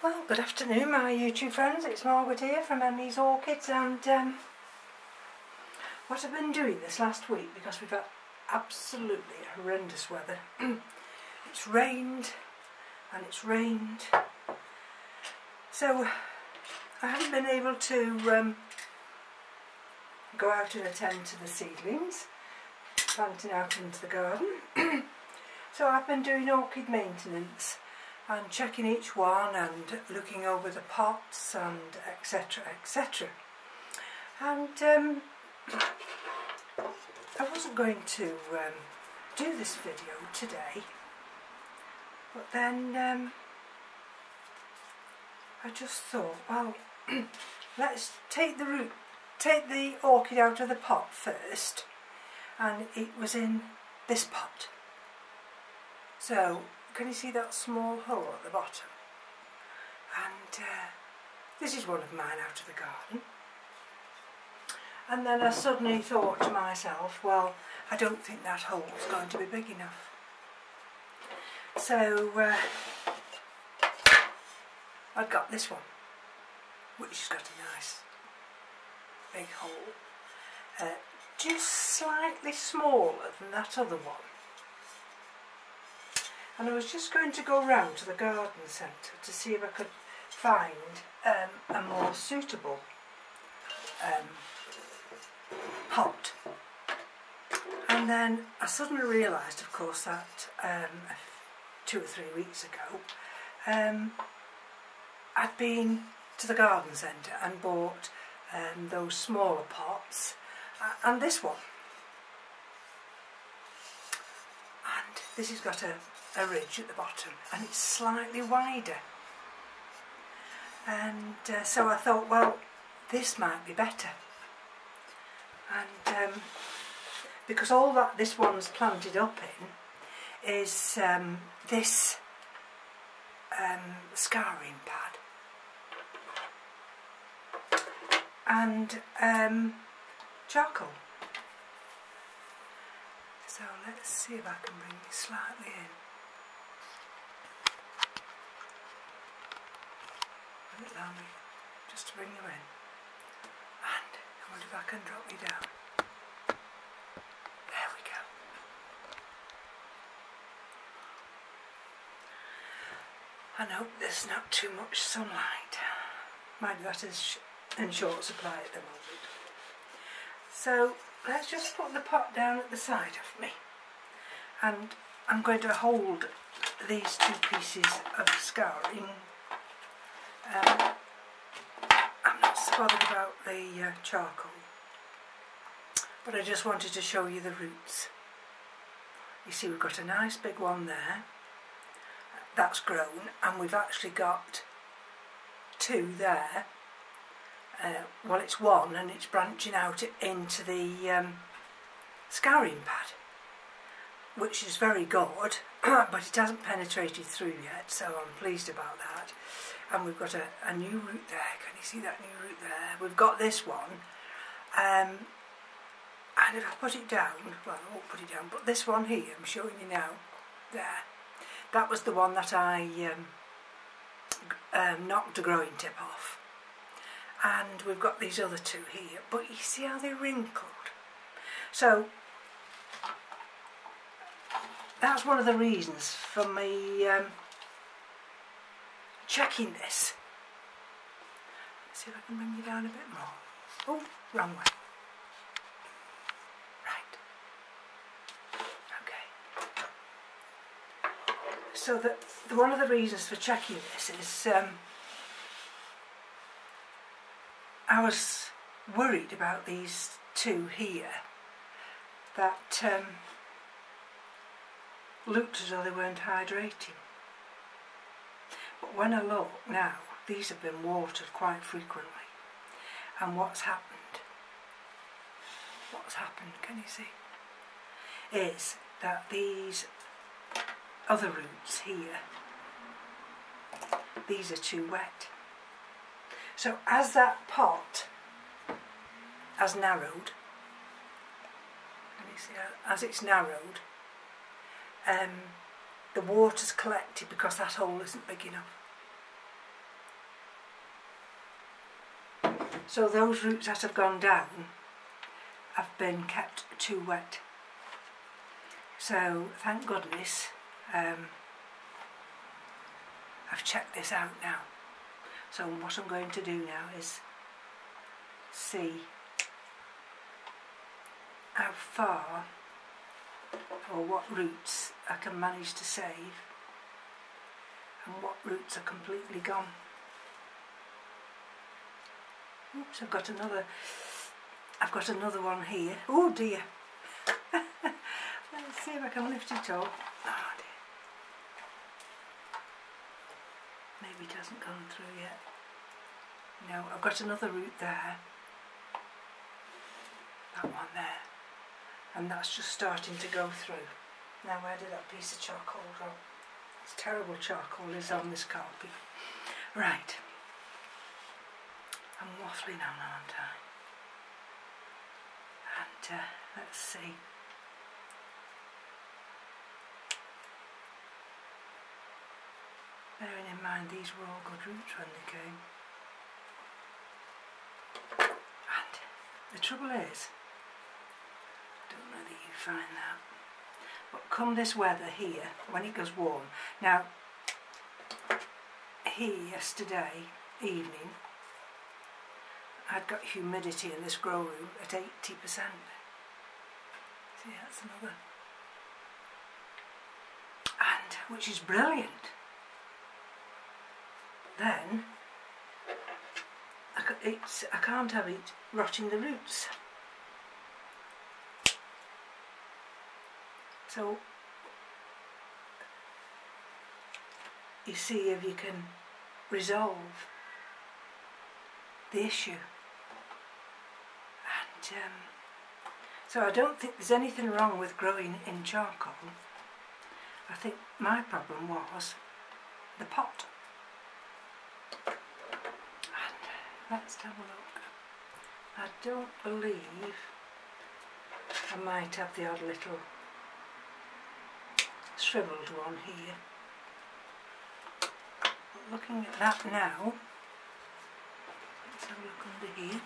Well, good afternoon my YouTube friends, it's Margaret here from Emmy's Orchids, and what I've been doing this last week, because we've had absolutely horrendous weather. It's rained and it's rained, so I haven't been able to go out and attend to the seedlings, planting out into the garden. So I've been doing orchid maintenance and checking each one and looking over the pots and etc, etc. And I wasn't going to do this video today, but then I just thought, well, let's take the orchid out of the pot first, and it was in this pot. So can you see that small hole at the bottom? And this is one of mine out of the garden. And then I suddenly thought to myself, well, I don't think that hole is going to be big enough. So I've got this one, which has got a nice big hole, just slightly smaller than that other one. And I was just going to go round to the garden centre to see if I could find a more suitable pot. And then I suddenly realised, of course, that 2 or 3 weeks ago I'd been to the garden centre and bought those smaller pots and this one. And this has got a ridge at the bottom and it's slightly wider, and so I thought, well, this might be better. And because all that this one's planted up in is this scouring pad and charcoal. So let's see if I can bring it slightly in. Allow me just to bring you in, and I wonder if I can drop you down. There we go. I hope there's not too much sunlight. Mind that is in short supply at the moment. So let's just put the pot down at the side of me, and I'm going to hold these 2 pieces of scouring. I'm not so bothered about the charcoal, but I just wanted to show you the roots. You see, we've got a nice big one there that's grown, and we've actually got 2 there. Well, it's 1 and it's branching out into the scouring pad, which is very good, but it hasn't penetrated through yet, so I'm pleased about that. And we've got a new root there. Can you see that new root there? We've got this one, and if I put it down, well, I won't put it down, but this one here, I'm showing you now, there, that was the one that I knocked the growing tip off. And we've got these other 2 here, but you see how they're wrinkled. So that's one of the reasons for me checking this. Let's see if I can bring you down a bit more. Oh, wrong way. Right. Okay. So one of the reasons for checking this is I was worried about these 2 here that looked as though they weren't hydrating. But when I look now, these have been watered quite frequently. And what's happened, can you see, is that these other roots here, these are too wet. So as that pot has narrowed, can you see, as it's narrowed, the water's collected because that hole isn't big enough. So those roots that have gone down have been kept too wet. So thank goodness I've checked this out now. So what I'm going to do now is see how far or what roots I can manage to save and what roots are completely gone. Oops, I've got another one here. Oh dear. Let's see if I can lift it up. Oh dear. Maybe it hasn't gone through yet. No, I've got another root there. That one there. And that's just starting to go through. Now where did that piece of charcoal go? This terrible charcoal is on this carpet. Right. I'm waffling on, aren't I? And let's see. Bearing in mind these were all good roots when they came. And the trouble is, I don't know that you find that, but come this weather here, when it goes warm. Now, here yesterday evening, I'd got humidity in this grow room at 80%. See, that's another. And, which is brilliant. Then, I can't have it rotting the roots. So, you see if you can resolve the issue. And so I don't think there's anything wrong with growing in charcoal. I think my problem was the pot. And let's have a look. I don't believe I might have the odd little shriveled one here. But looking at that now, let's have a look under here.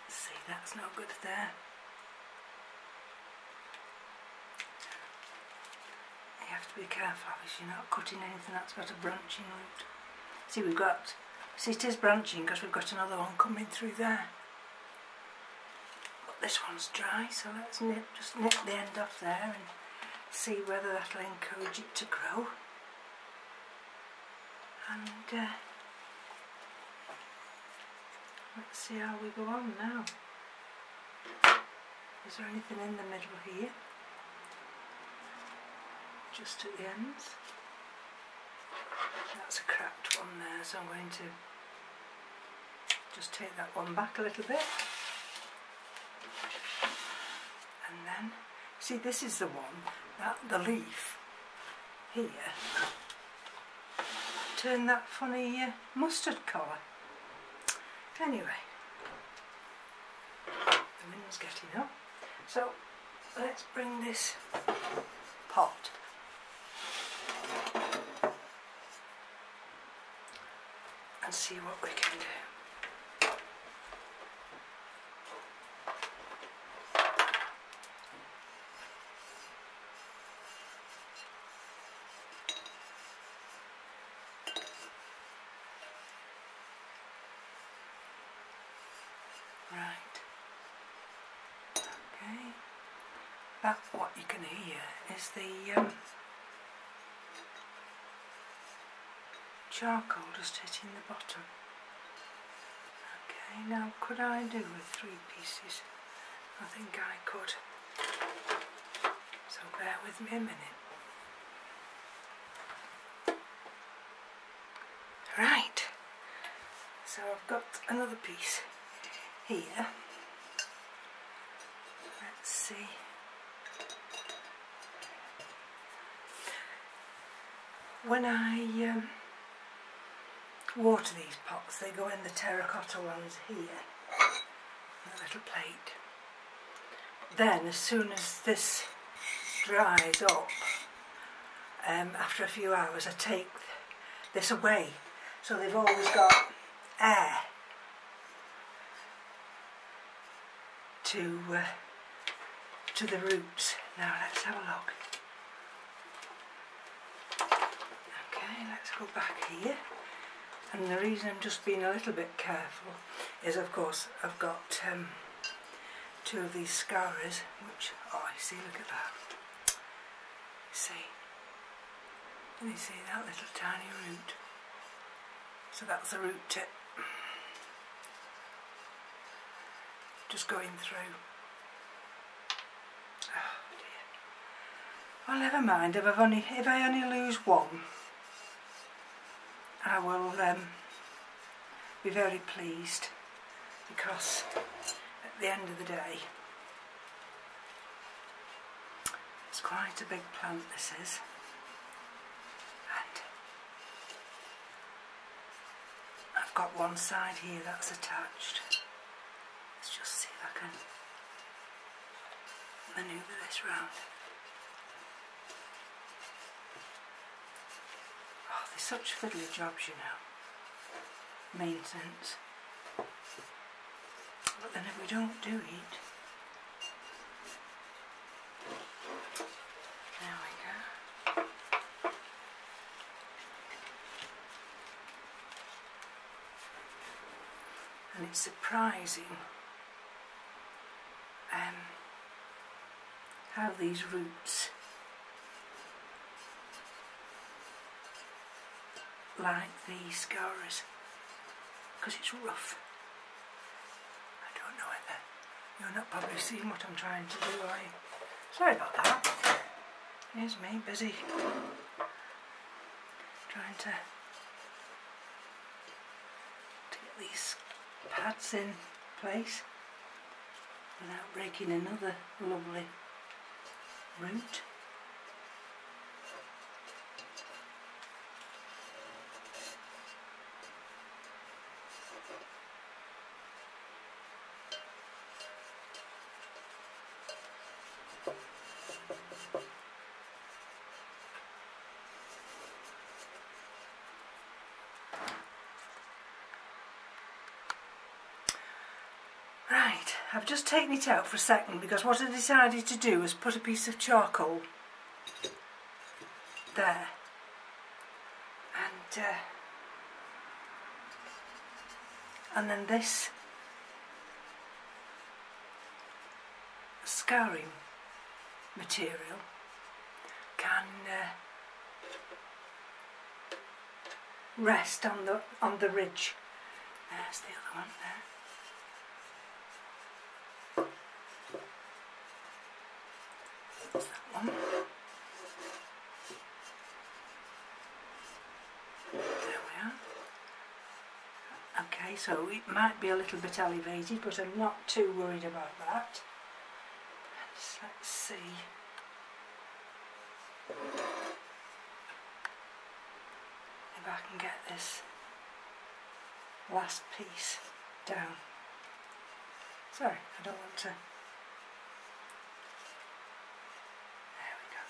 Let's see, that's no good there. You have to be careful, obviously, you're not cutting anything that's got a branching root. See, it is branching because we've got another one coming through there. But this one's dry, so let's just nip the end off there and see whether that'll encourage it to grow. And let's see how we go on now. Is there anything in the middle here? Just at the ends. That's a cracked one there, so I'm going to just take that one back a little bit. And then, see, this is the one, that the leaf here turned that funny mustard colour. Anyway, the wind's getting up. So let's bring this pot and see what we can do. Right. Okay. That's what you can hear is the charcoal just hitting the bottom. Okay, now could I do with 3 pieces? I think I could. So bear with me a minute. Right. So I've got another piece here. Let's see. When I water these pots, they go in the terracotta ones here, a little plate. Then as soon as this dries up, after a few hours I take this away, so they've always got air to the roots. Now let's have a look. Okay, let's go back here. And the reason I'm just being a little bit careful is, of course, I've got 2 of these scaras, which, oh, I see, look at that. See? Can you see that little tiny root? So that's the root tip. Just going through. Oh dear. Well, never mind. If I only lose one, I will be very pleased, because at the end of the day, it's quite a big plant, this is. And I've got one side here that's attached. Let's just see if I can manoeuvre this round. Oh, they're such fiddly jobs, you know. Maintenance. But then if we don't do it, there we go. And it's surprising how these roots like these scaras, because it's rough. I don't know whether you're not probably seeing what I'm trying to do, are you? Sorry about that. Here's me busy trying to get these pads in place without breaking another lovely root. Right, I've just taken it out for a second because what I decided to do was put a piece of charcoal there, and then this scouring material can rest on the ridge. There's the other one there. That's that one. There we are. Okay, so it might be a little bit elevated, but I'm not too worried about that. Let's see. If I can get this last piece down. Sorry, I don't want to. There we go.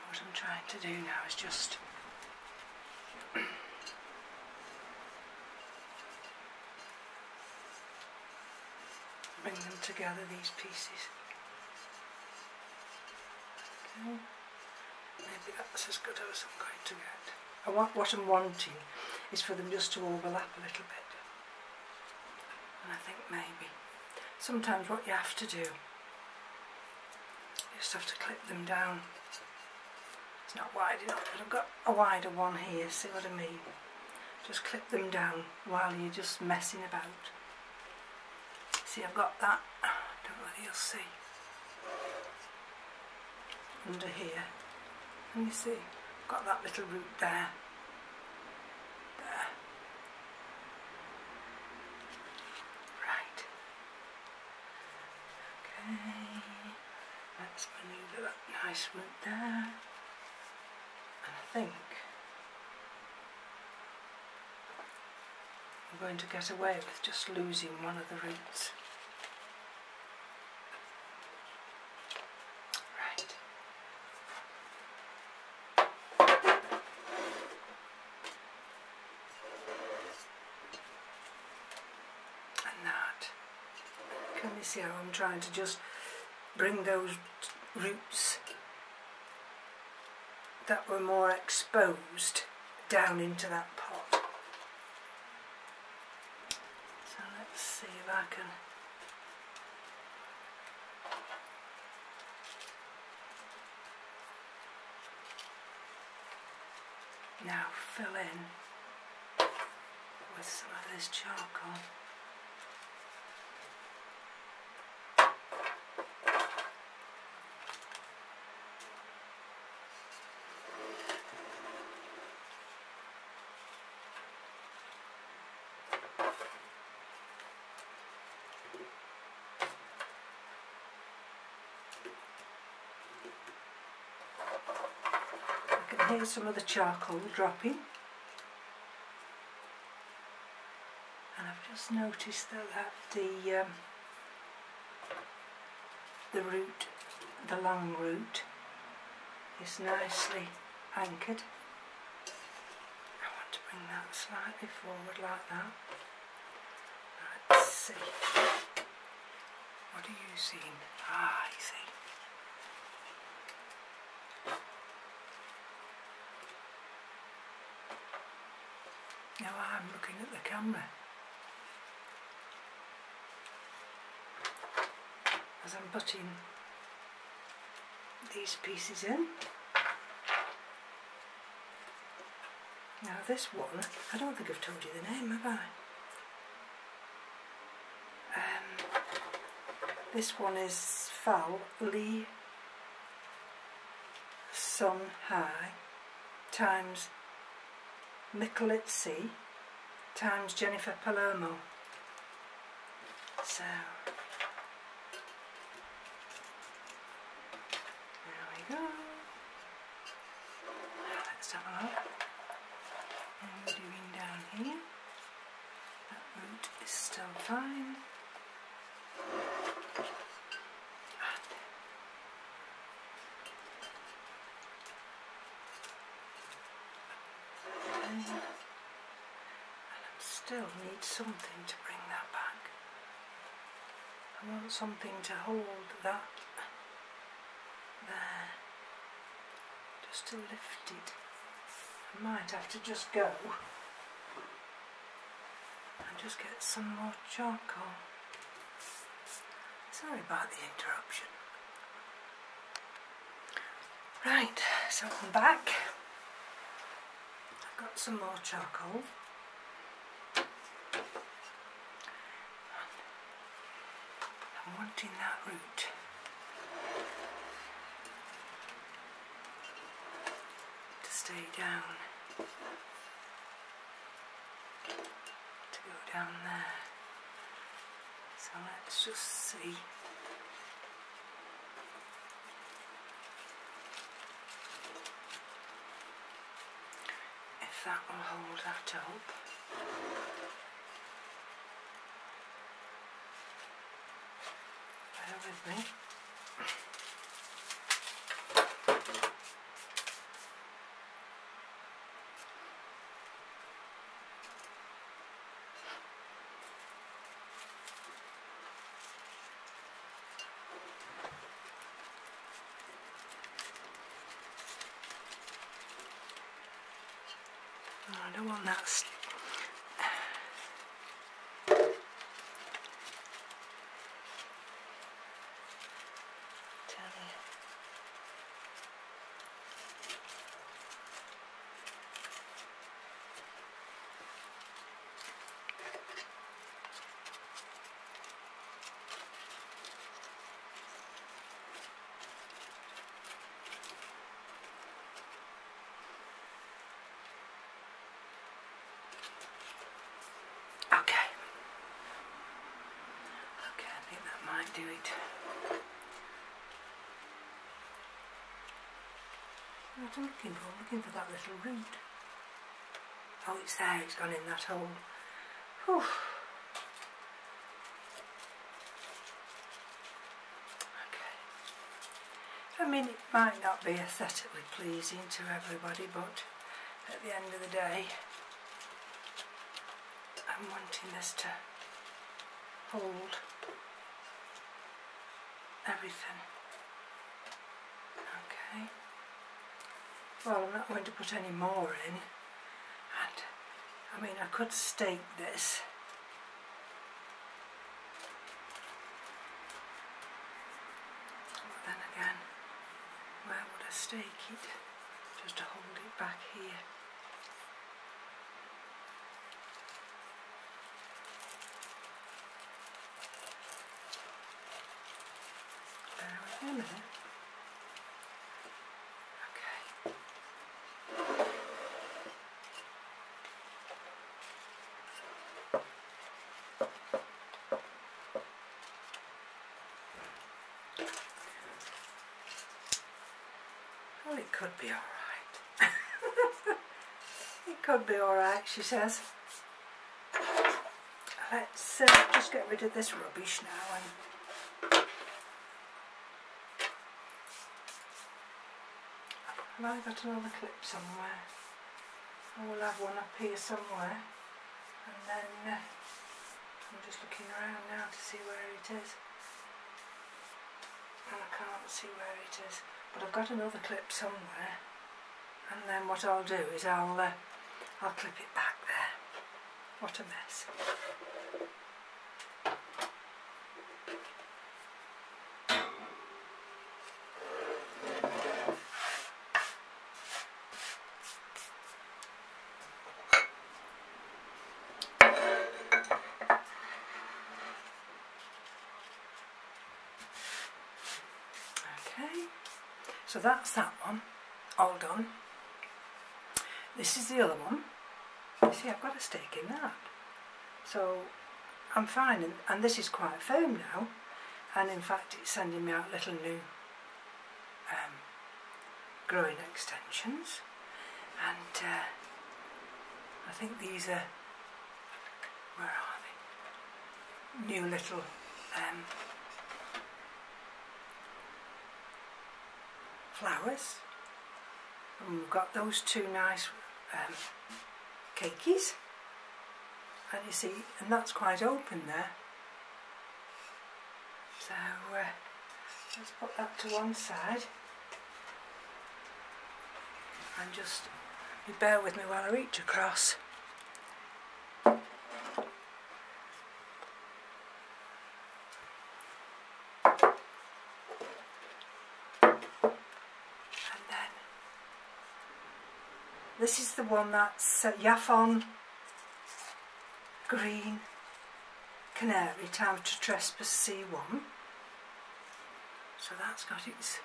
What I'm trying to do now is just bring them together, these pieces. Okay. Maybe that's as good as I'm going to get. What I'm wanting is for them just to overlap a little bit. And I think maybe sometimes what you have to do, you just have to clip them down. It's not wide enough, but I've got a wider one here, see what I mean? Just clip them down while you're just messing about. See, I've got that, I don't know whether you'll see, under here. Can you see? I've got that little root there. There. Right. Okay. Let's manoeuvre that nice root there. And I think I'm going to get away with just losing one of the roots. Can you see how I'm trying to just bring those roots that were more exposed down into that pot? So let's see if I can now fill in with some of this charcoal. I can hear some of the charcoal dropping, and I've just noticed that the root, the long root, is nicely anchored. I want to bring that slightly forward like that. Let's see. What are you seeing? Ah, I see. Now I'm looking at the camera as I'm putting these pieces in. Now this one, I don't think I've told you the name, have I? This one is Phal Li Sun High times micholitzii times J Palermo. So there we go. Let's have a look. What are we doing down here? That root is still fine. And I still need something to bring that back. I want something to hold that there, just to lift it. I might have to just go and just get some more charcoal. Sorry about the interruption. Right, so I'm back. I've got some more charcoal. I'm wanting that root to stay down, to go down there. So let's just see. If that will hold that up. Bear with me. I don't want that. Tell you. Do it. What am I looking for? I'm looking for that little root. Oh, it's there, it's gone in that hole. Whew. Okay. I mean, it might not be aesthetically pleasing to everybody, but at the end of the day, I'm wanting this to hold everything. Okay. Well, I'm not going to put any more in. And I mean, I could stake this. But then again, where would I stake it? Just to hold it back here. Bear with me a minute. Okay. Well, it could be alright. It could be alright, she says. Let's just get rid of this rubbish now. And have I got another clip somewhere? I will have one up here somewhere. And then I'm just looking around now to see where it is. And I can't see where it is. But I've got another clip somewhere. And then what I'll do is I'll clip it back there. What a mess. Okay, so that's that one, all done. This is the other one. You see, I've got a stake in that. So I'm fine, and this is quite firm now. And in fact, it's sending me out little new growing extensions. And I think these are, where are they? New little flowers. And we've got those two nice cakeys, and you see, and that's quite open there. So let's put that to one side, and just you bear with me while I reach across. This is the one that's Yaffon Green Canary, Time to Trespass C1. So that's got its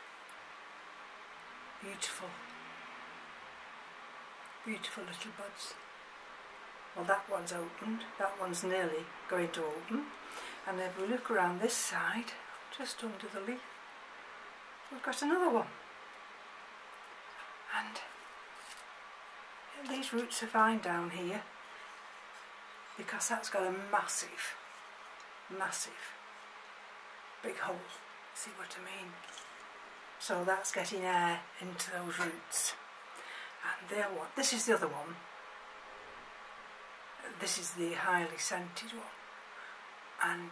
beautiful, beautiful little buds. Well, that one's opened, that one's nearly going to open. And if we look around this side, just under the leaf, we've got another one. And these roots are fine down here because that's got a massive, massive big hole. See what I mean? So that's getting air into those roots. And there, what? This is the other one. This is the highly scented one. And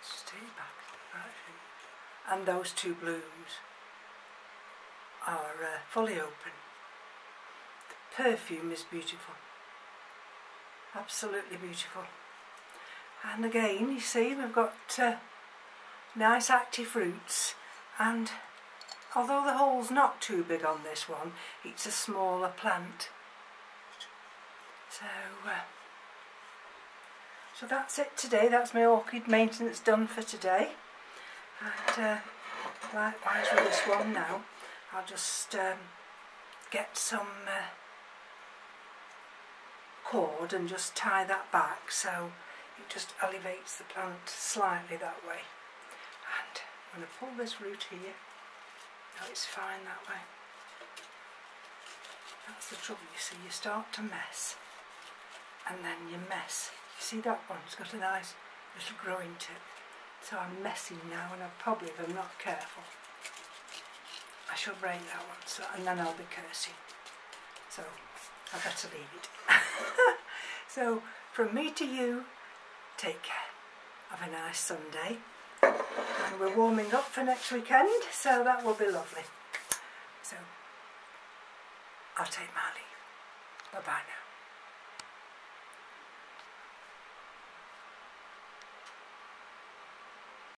just take it back. Right. And those two blooms are fully open. The perfume is beautiful, absolutely beautiful. And again, you see, we've got nice active roots, and although the hole's not too big on this one, it's a smaller plant. So that's it today. That's my orchid maintenance done for today. And likewise with this one now, I'll just get some cord and just tie that back so it just elevates the plant slightly that way. And I'm going to pull this root here. No, it's fine that way. That's the trouble, you see, you start to mess and then you mess. You see that one's got a nice little growing tip. So I'm messing now, and I probably, if I'm not careful, I shall break that one, so, and then I'll be cursing. So I better leave it. So from me to you, take care. have a nice Sunday. And we're warming up for next weekend, so that will be lovely. So I'll take my leave. Bye bye now.